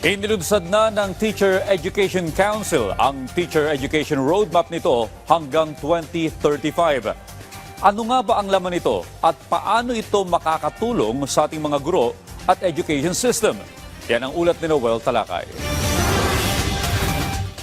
Inilunsad na ng Teacher Education Council ang Teacher Education Roadmap nito hanggang 2035. Ano nga ba ang laman nito at paano ito makakatulong sa ating mga guro at education system? Yan ang ulat ni Noel Talakay.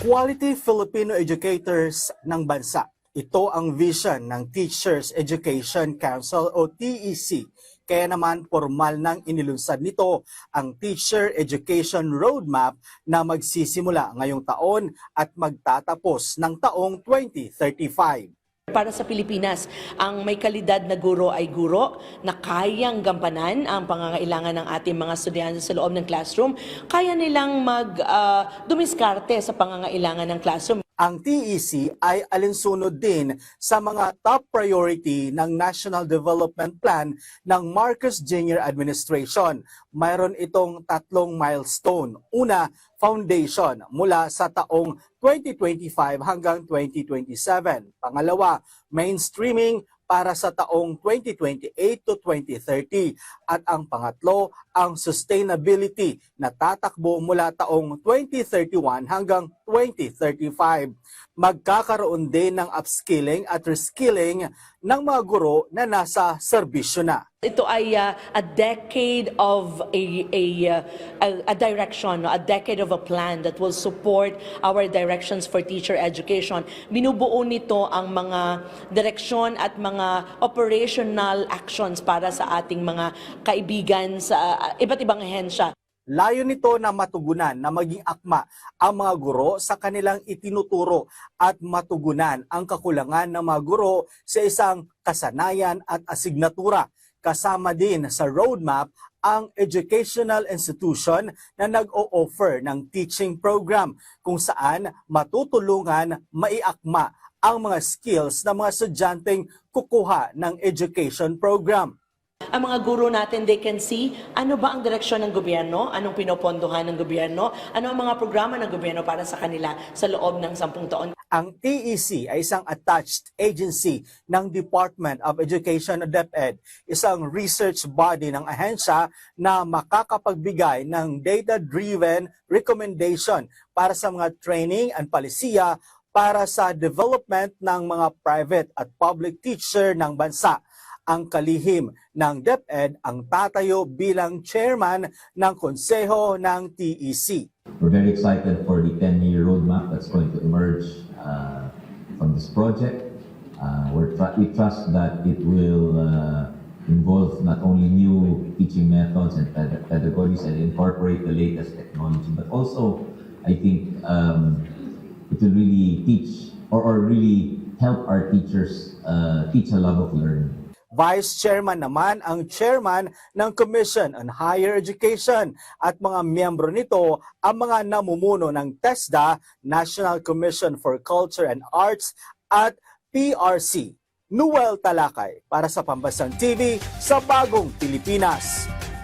Quality Filipino educators ng bansa. Ito ang vision ng Teachers Education Council o TEC. Kaya naman formal nang inilunsad nito ang Teacher Education Roadmap na magsisimula ngayong taon at magtatapos ng taong 2035. Para sa Pilipinas, ang may kalidad na guro ay guro na kayang gampanan ang pangangailangan ng ating mga estudyante sa loob ng classroom. Kaya nilang dumiskarte sa pangangailangan ng classroom. Ang TEC ay alinsunod din sa mga top priority ng National Development Plan ng Marcos Jr. Administration. Mayroon itong tatlong milestone. Una, foundation mula sa taong 2025 hanggang 2027. Pangalawa, mainstreaming para sa taong 2028 to 2030. At ang pangatlo, ang sustainability na tatakbo mula taong 2031 hanggang 2035. Magkakaroon din ng upskilling at reskilling ng mga guro na nasa serbisyo na. Ito ay a decade of a direction, a decade of a plan that will support our directions for teacher education. Binubuo nito ang mga direksyon at mga operational actions para sa ating mga kaibigan sa iba't ibang ahensya. Layo nito na matugunan na maging akma ang mga guro sa kanilang itinuturo at matugunan ang kakulangan ng mga guro sa isang kasanayan at asignatura. Kasama din sa roadmap ang educational institution na nag-o-offer ng teaching program kung saan matutulungan maiakma ang mga skills ng mga estudyanteng kukuha ng education program. Ang mga guro natin, they can see ano ba ang direksyon ng gobyerno, anong pinopondohan ng gobyerno, ano ang mga programa ng gobyerno para sa kanila sa loob ng 10 taon. Ang TEC ay isang attached agency ng Department of Education o DepEd, isang research body ng ahensya na makakapagbigay ng data-driven recommendation para sa mga training and palisiya para sa development ng mga private at public teacher ng bansa. Ang kalihim ng DepEd ang tatayo bilang chairman ng konseho ng TEC. We're very excited for the 10-year roadmap that's going to emerge from this project. We trust that it will involve not only new teaching methods and pedagogies and incorporate the latest technology, but also I think it will really teach or really help our teachers teach a love of learning. Vice Chairman naman ang Chairman ng Commission on Higher Education at mga miyembro nito ang mga namumuno ng TESDA, National Commission for Culture and Arts at PRC. Noel Talakay para sa Pambansang TV sa Bagong Pilipinas.